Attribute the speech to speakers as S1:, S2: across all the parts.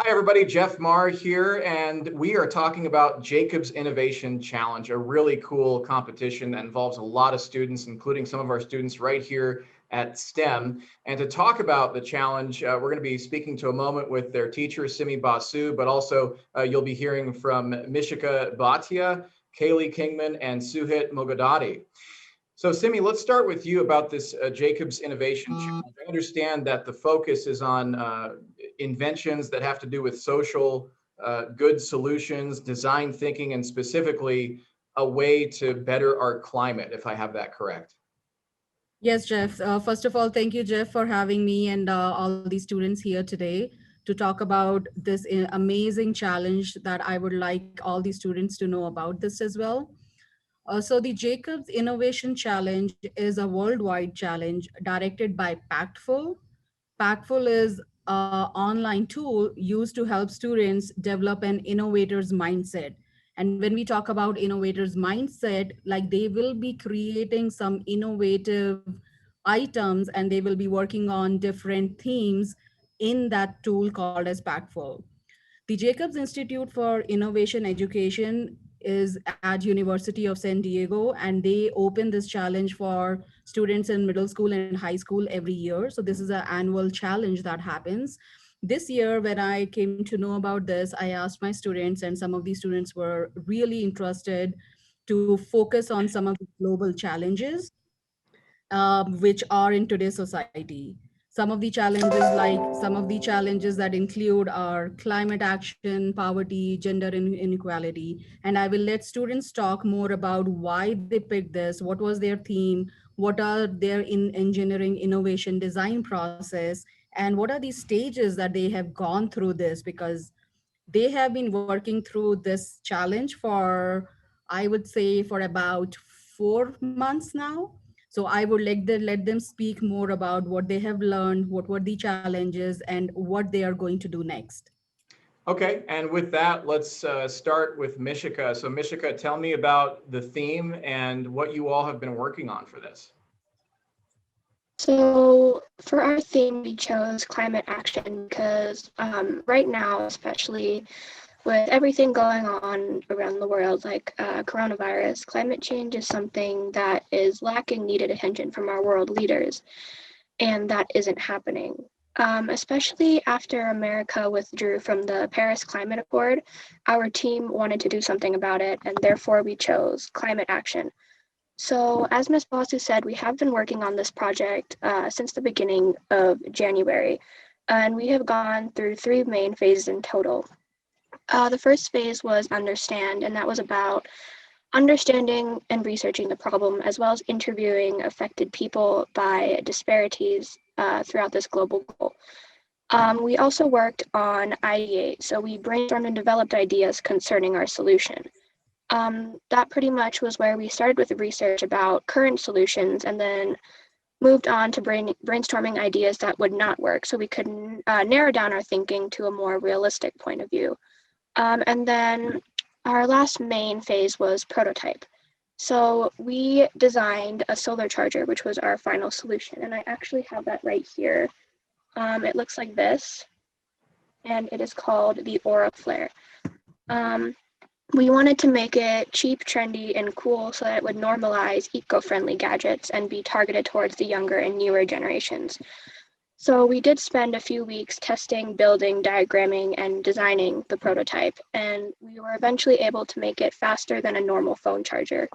S1: Hi, everybody. Jeff Marr here, and we are talking about Jacobs Innovation Challenge, a really cool competition that involves a lot of students, including some of our students right here at STEM. And to talk about the challenge, we're going to be speaking to a moment with their teacher, Simi Basu, but also you'll be hearing from Mishika Bhatia, Kaylee Kingman, and Suhit Mogadadi. So Simi, let's start with you about this Jacobs Innovation Challenge. I understand that the focus is on inventions that have to do with social good solutions, design thinking, and specifically a way to better our climate, if I have that correct.
S2: Yes, Jeff. First of all, thank you, Jeff, for having me and all these students here today to talk about this amazing challenge that I would like all these students to know about this as well. So the Jacobs Innovation Challenge is a worldwide challenge directed by Pactful. Pactful is an online tool used to help students develop an innovator's mindset. And when we talk about innovators mindset, like they will be creating some innovative items and they will be working on different themes in that tool called as Pactful. The Jacobs Institute for Innovation Education is at University of San Diego, and they open this challenge for students in middle school and high school every year. So this is an annual challenge that happens. This year, when I came to know about this, I asked my students, and some of these students were really interested to focus on some of the global challenges which are in today's society. Some of the challenges that include are climate action, poverty, gender inequality. And I will let students talk more about why they picked this, what was their theme, what are their in engineering innovation design process, and what are the stages that they have gone through this, because they have been working through this challenge for, I would say, for about 4 months now. So I would let them speak more about what they have learned, what were the challenges, and what they are going to do next.
S1: Okay, and with that, let's start with Mishika. So Mishika, tell me about the theme and what you all have been working on for this.
S3: So for our theme, we chose climate action because right now, especially with everything going on around the world, like coronavirus, climate change is something that is lacking needed attention from our world leaders, and that isn't happening. Especially after America withdrew from the Paris Climate Accord, our team wanted to do something about it, and therefore we chose climate action. So, as Ms. Basu said, we have been working on this project since the beginning of January, and we have gone through 3 main phases in total. The first phase was understand, and that was about understanding and researching the problem, as well as interviewing affected people by disparities throughout this global goal. We also worked on ideate, so we brainstormed and developed ideas concerning our solution. That pretty much was where we started with the research about current solutions and then moved on to brainstorming ideas that would not work so we could narrow down our thinking to a more realistic point of view. And then our last main phase was prototype. So we designed a solar charger, which was our final solution. And I actually have that right here. It looks like this, and it is called the Aura Flare. Um, we wanted to make it cheap, trendy, and cool so that it would normalize eco-friendly gadgets and be targeted towards the younger and newer generations. So we did spend a few weeks testing, building, diagramming, and designing the prototype, and we were eventually able to make it faster than a normal phone charger.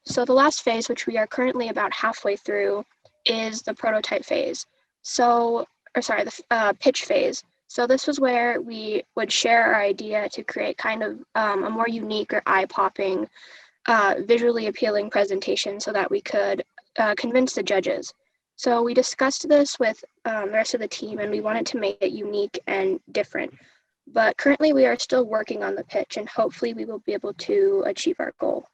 S3: So the last phase, which we are currently about halfway through, is the prototype phase. The pitch phase. So this was where we would share our idea to create kind of a more unique or eye-popping, visually appealing presentation so that we could convince the judges. So we discussed this with the rest of the team, and we wanted to make it unique and different. But currently we are still working on the pitch, and hopefully we will be able to achieve our goal.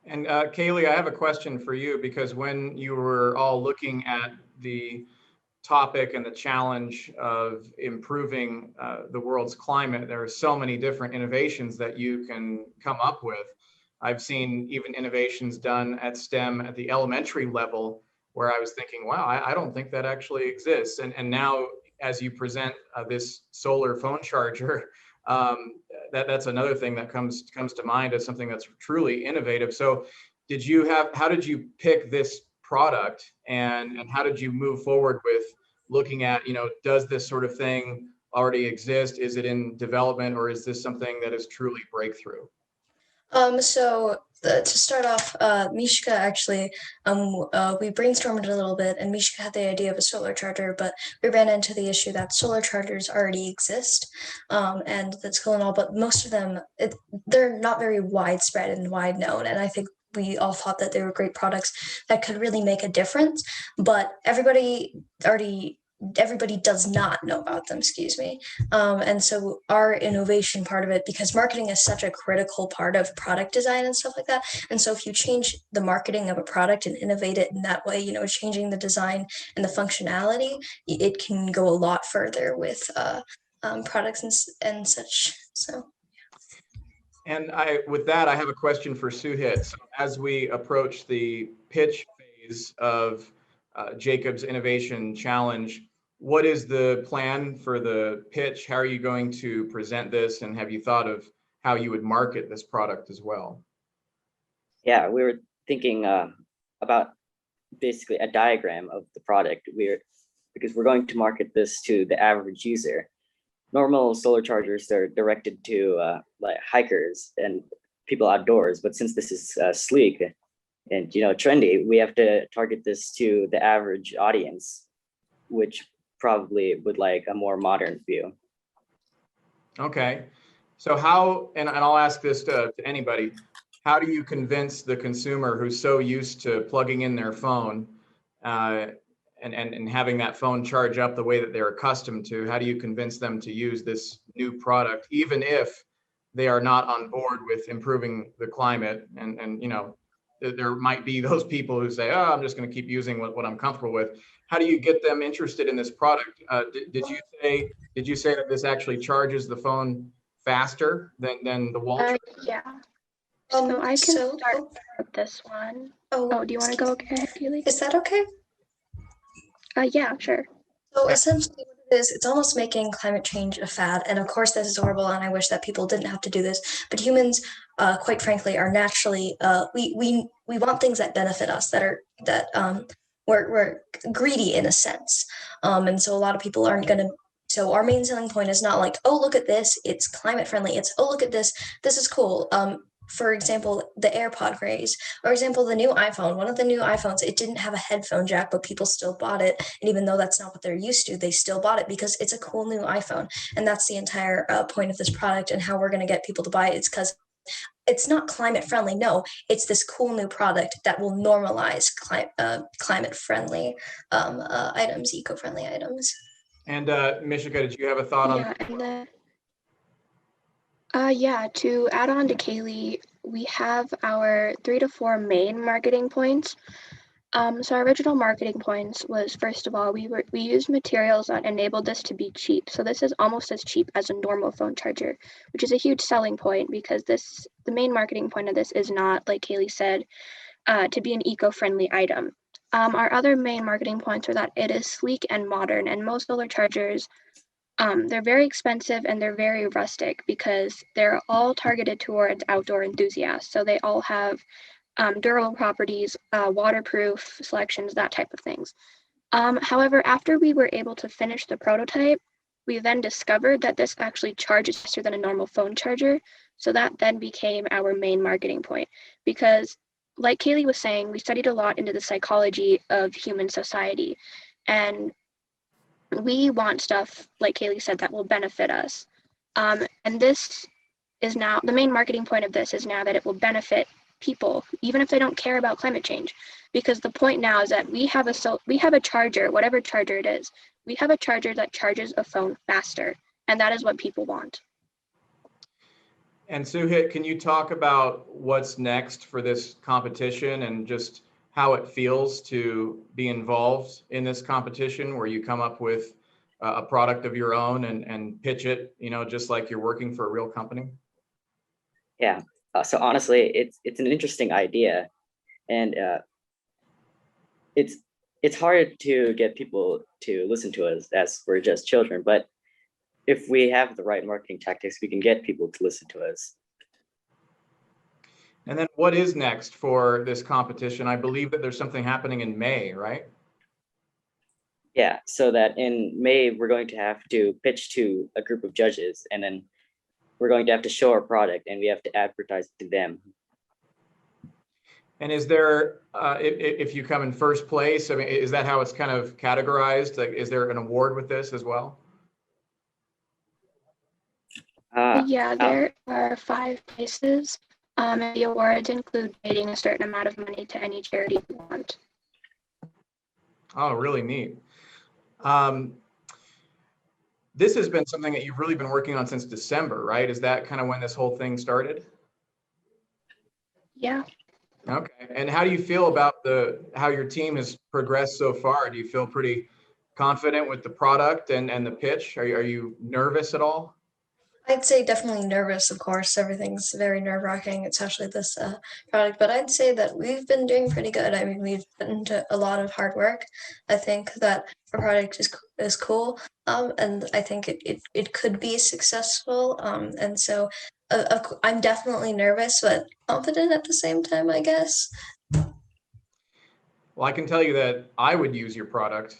S1: And Kaylee, I have a question for you, because when you were all looking at the topic and the challenge of improving the world's climate, there are so many different innovations that you can come up with. I've seen even innovations done at STEM at the elementary level where I was thinking, wow, I don't think that actually exists. And now as you present this solar phone charger, that's another thing that comes to mind as something that's truly innovative. So how did you pick this product, and how did you move forward with looking at, does this sort of thing already exist? Is it in development, or is this something that is truly breakthrough?
S4: To start off, Mishka actually, we brainstormed a little bit, and Mishka had the idea of a solar charger, but we ran into the issue that solar chargers already exist, and that's cool and all, but most of them, they're not very widespread and wide known, and I think we all thought that they were great products that could really make a difference, but everybody does not know about them, excuse me. And so our innovation part of it, because marketing is such a critical part of product design and stuff like that. And so if you change the marketing of a product and innovate it in that way, changing the design and the functionality, it can go a lot further with products and such. So.
S1: And with that, I have a question for Suhit. So as we approach the pitch phase of Jacobs Innovation Challenge, what is the plan for the pitch? How are you going to present this? And have you thought of how you would market this product as well?
S5: Yeah, we were thinking about basically a diagram of the product. Because we're going to market this to the average user. Normal solar chargers are directed to like hikers and people outdoors, but since this is sleek and trendy, we have to target this to the average audience, which probably would like a more modern view.
S1: Okay, so how, and I'll ask this to anybody, how do you convince the consumer who's so used to plugging in their phone and having that phone charge up the way that they're accustomed to? How do you convince them to use this new product, even if they are not on board with improving the climate? And there might be those people who say, oh, I'm just going to keep using what I'm comfortable with. How do you get them interested in this product? Did you say that this actually charges the phone faster than the wall charger?
S3: Yeah. So I can start with this one. Oh, do you want to go ahead, Keely?
S4: Is that okay?
S3: Yeah, sure.
S4: So essentially what it is, it's almost making climate change a fad. And of course, this is horrible, and I wish that people didn't have to do this. But humans, quite frankly, are naturally, we want things that benefit us, we're greedy in a sense. And so a lot of people aren't going to. So our main selling point is not like, oh, look at this, it's climate friendly. It's, oh, look at this is cool. For example, the AirPod craze, or example, the new iPhone, one of the new iPhones, it didn't have a headphone jack, but people still bought it. And even though that's not what they're used to, they still bought it because it's a cool new iPhone. And that's the entire point of this product, and how we're going to get people to buy it. It's because it's not climate friendly. No, it's this cool new product that will normalize climate friendly items, eco-friendly items.
S1: And Mishika, did you have a thought on?
S3: Yeah, and then to add on to Kaylee, we have our 3 to 4 main marketing points. So our original marketing points was, first of all, we used materials that enabled this to be cheap. So this is almost as cheap as a normal phone charger, which is a huge selling point, because the main marketing point of this is not, like Kaylee said, to be an eco-friendly item. Our other main marketing points are that it is sleek and modern, and most solar chargers, they're very expensive and they're very rustic because they're all targeted towards outdoor enthusiasts. So they all have durable properties, waterproof selections, that type of things. However, after we were able to finish the prototype, we then discovered that this actually charges faster than a normal phone charger. So that then became our main marketing point, because like Kaylee was saying, we studied a lot into the psychology of human society, and we want stuff, like Kaylee said, that will benefit us. And this is now, the main marketing point of this is now that it will benefit people, even if they don't care about climate change. Because the point now is that we have a charger, whatever charger it is, we have a charger that charges a phone faster, and that is what people want.
S1: And Suhit, can you talk about what's next for this competition and just how it feels to be involved in this competition, where you come up with a product of your own and pitch it, just like you're working for a real company?
S5: Yeah. So honestly, it's an interesting idea, and it's it's hard to get people to listen to us as we're just children, but if we have the right marketing tactics, we can get people to listen to us.
S1: And then what is next for this competition? I believe that there's something happening in May, right?
S5: Yeah, so that in May, we're going to have to pitch to a group of judges, and then we're going to have to show our product and we have to advertise to them.
S1: And is there, if you come in first place, I mean, is that how it's kind of categorized? Like, is there an award with this as well?
S3: Yeah, there are 5 places. And the awards include donating a certain amount of money to any charity you want.
S1: Oh, really neat. This has been something that you've really been working on since December, right? Is that kind of when this whole thing started?
S3: Yeah.
S1: Okay. And how do you feel about how your team has progressed so far? Do you feel pretty confident with the product and the pitch? Are you nervous at all?
S4: I'd say definitely nervous, of course. Everything's very nerve-wracking, especially this product. But I'd say that we've been doing pretty good. I mean, we've put into a lot of hard work. I think that our product is cool, and I think it could be successful. And so I'm definitely nervous, but confident at the same time, I guess.
S1: Well, I can tell you that I would use your product,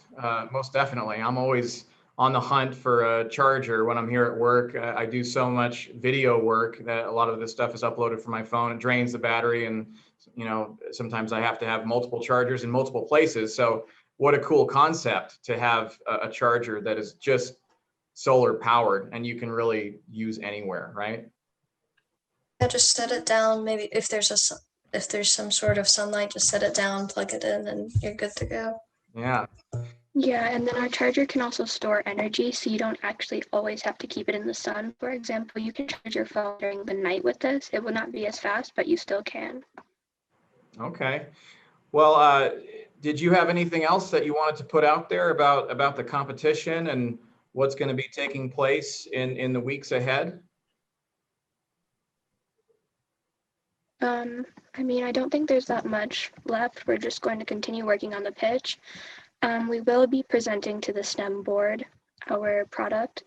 S1: most definitely. I'm always on the hunt for a charger when I'm here at work. I do so much video work that a lot of this stuff is uploaded from my phone. It drains the battery, and sometimes I have to have multiple chargers in multiple places. So what a cool concept to have a charger that is just solar powered and you can really use anywhere, right?
S4: Yeah, just set it down. Maybe if there's some sort of sunlight, just set it down, plug it in, and you're good to go.
S1: Yeah.
S3: Yeah, and then our charger can also store energy, so you don't actually always have to keep it in the sun. For example, you can charge your phone during the night with this. It will not be as fast, but you still can.
S1: Okay. Well, did you have anything else that you wanted to put out there about the competition and what's going to be taking place in the weeks ahead?
S3: I mean, I don't think there's that much left. We're just going to continue working on the pitch. We will be presenting to the STEM board our product,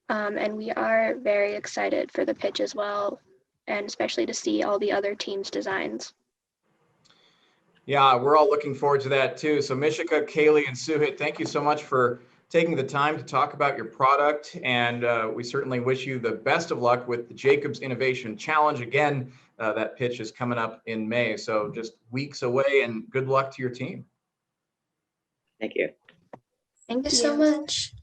S3: and we are very excited for the pitch as well, and especially to see all the other teams' designs.
S1: Yeah, we're all looking forward to that too. So Mishika, Kaylee, and Suhit, thank you so much for taking the time to talk about your product. And we certainly wish you the best of luck with the Jacobs Innovation Challenge. Again, that pitch is coming up in May. So just weeks away, and good luck to your team.
S5: Thank you.
S3: Thank
S4: Thank you so much.